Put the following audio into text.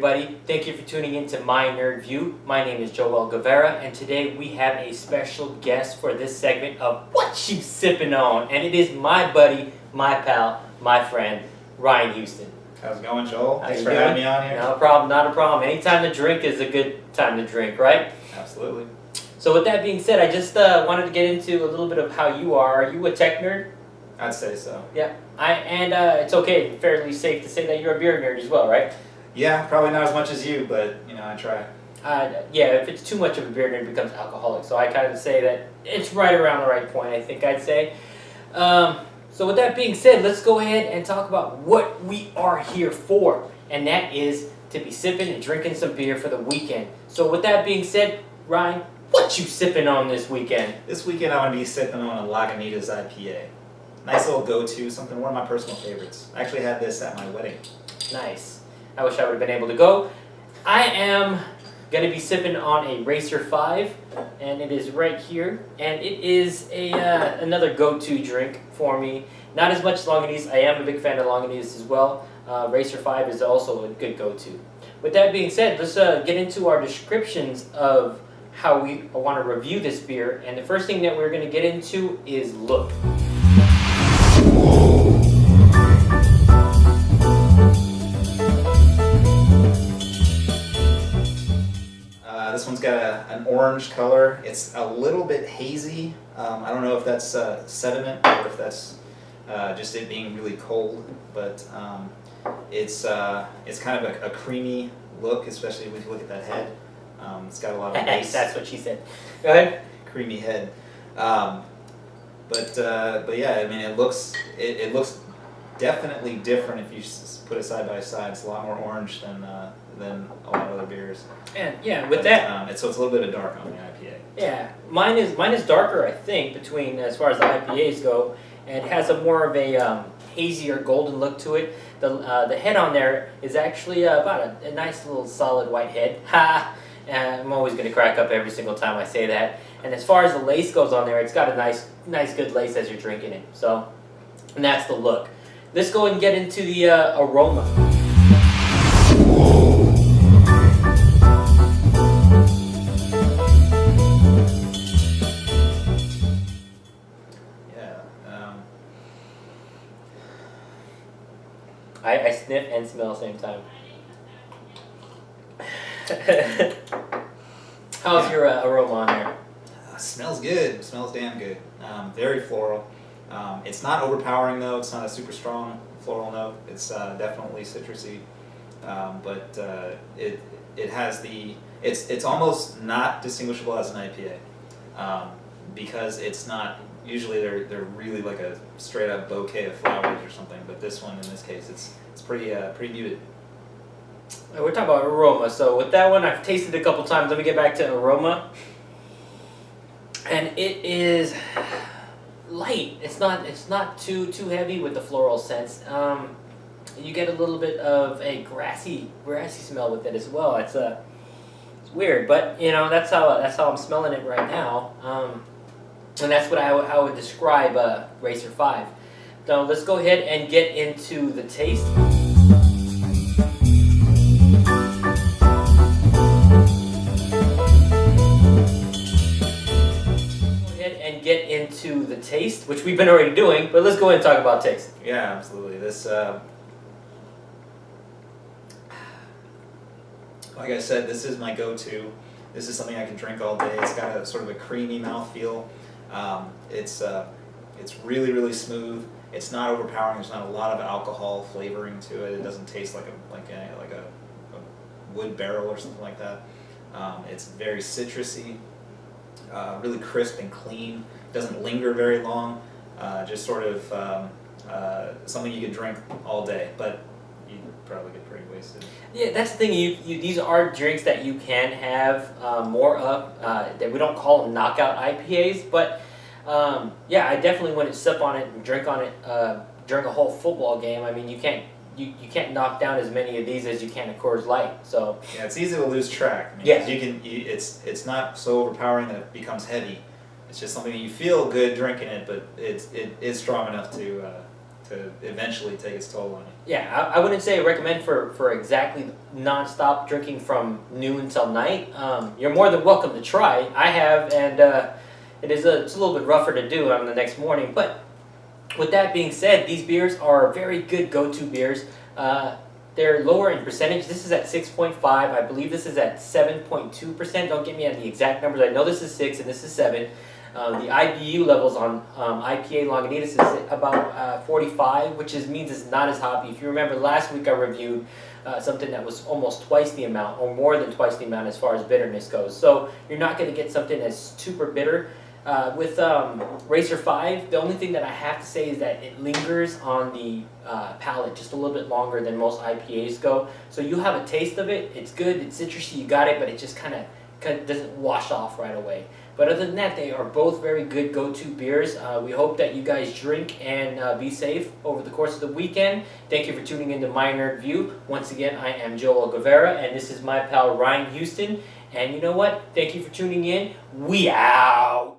everybody. Thank you for tuning in to My Nerd View. My name is Joel Guevara, and today we have a special guest for this segment of What You Sippin' On, and it is my buddy, my pal, my friend, Ryan Houston. How's it going, Joel? Thanks for having me on here. No problem, not a problem. Anytime to drink is a good time to drink, right? Absolutely. So with that being said, I just wanted to get into a little bit of how you are. Are you a tech nerd? I'd say so. Yeah. It's okay, fairly safe to say that you're a beer nerd as well, right? Yeah, probably not as much as you, but I try. Yeah, if it's too much of a beer nerd, it becomes alcoholic. So I kind of say that it's right around the right point, I think I'd say. So with that being said, let's go ahead and talk about what we are here for. And that is to be sipping and drinking some beer for the weekend. So with that being said, Ryan, what you sipping on this weekend? This weekend I'm going to be sipping on a Lagunitas IPA. Nice little go-to, one of my personal favorites. I actually had this at my wedding. Nice. I wish I would have been able to go. I am going to be sipping on a Racer 5, and it is right here. And it is another go-to drink for me. Not as much Lagunitas. I am a big fan of Lagunitas as well. Racer 5 is also a good go-to. With that being said, let's get into our descriptions of how we want to review this beer. And the first thing that we're going to get into is look. This one's got an orange color. It's a little bit hazy. I don't know if that's sediment or if that's just it being really cold, but it's kind of a creamy look, especially when you look at that head. It's got a lot of base. That's what she said. Go ahead. Creamy head. But yeah, I mean, it looks definitely different if you put it side by side. It's a lot more orange than a lot of other beers. And yeah, with that, so it's a little bit of dark on the IPA. Yeah, mine is darker, I think, between as far as the IPAs go, and it has a more of a hazier golden look to it. The head on there is actually about a nice little solid white head. Ha! I'm always going to crack up every single time I say that. And as far as the lace goes on there, it's got a nice good lace as you're drinking it. So, and that's the look. Let's go and get into the aroma. I sniff and smell at the same time. How's your aroma on there? Smells good. Smells damn good. Very floral. It's not overpowering though. It's not a super strong floral note. It's definitely citrusy, but it has it's almost not distinguishable as an IPA because it's not. Usually they're really like a straight up bouquet of flowers or something, but this one in this case it's pretty muted. We're talking about aroma, so with that one I've tasted it a couple times. Let me get back to aroma, and it is light. It's not too heavy with the floral sense. You get a little bit of a grassy smell with it as well. It's weird, but that's how I'm smelling it right now. And that's what I would describe Racer 5. So let's go ahead and get into the taste. Get into the taste, which we've been already doing, but let's go ahead and talk about taste. Yeah, absolutely. This, like I said, this is my go-to. This is something I can drink all day. It's got a sort of a creamy mouthfeel. It's really, really smooth. It's not overpowering. There's not a lot of alcohol flavoring to it. It doesn't taste like a wood barrel or something like that. It's very citrusy. Really crisp and clean. Doesn't linger very long. Just sort of something you can drink all day, but you probably get pretty wasted. Yeah, that's the thing. These are drinks that you can have more of. That we don't call them knockout IPAs, but yeah, I definitely wouldn't sip on it and drink on it during a whole football game. I mean, you can't knock down as many of these as you can of Coors Light. So yeah, it's easy to lose track. I mean, yeah, it's not so overpowering that it becomes heavy. It's just something that you feel good drinking it, but it is strong enough to to eventually take its toll on you. Yeah, I wouldn't say recommend for exactly non-stop drinking from noon till night. You're more than welcome to try. I have, and it's a little bit rougher to do on the next morning. But with that being said, these beers are very good go-to beers. They're lower in percentage. This is at 6.5. I believe this is at 7.2%. Don't get me on the exact numbers. I know this is 6 and this is 7. The IBU levels on IPA Lagunitas is about 45, which means it's not as hoppy. If you remember last week I reviewed something that was almost twice the amount, or more than twice the amount as far as bitterness goes. So you're not going to get something that's super bitter. With Racer 5, the only thing that I have to say is that it lingers on the palate just a little bit longer than most IPAs go. So you have a taste of it, it's good, it's citrusy, you got it, but it just kind of doesn't wash off right away. But other than that, they are both very good go-to beers. We hope that you guys drink and be safe over the course of the weekend. Thank you for tuning into My Nerd View. Once again, I am Joel Guevara, and this is my pal Ryan Houston. And you know what? Thank you for tuning in. We out!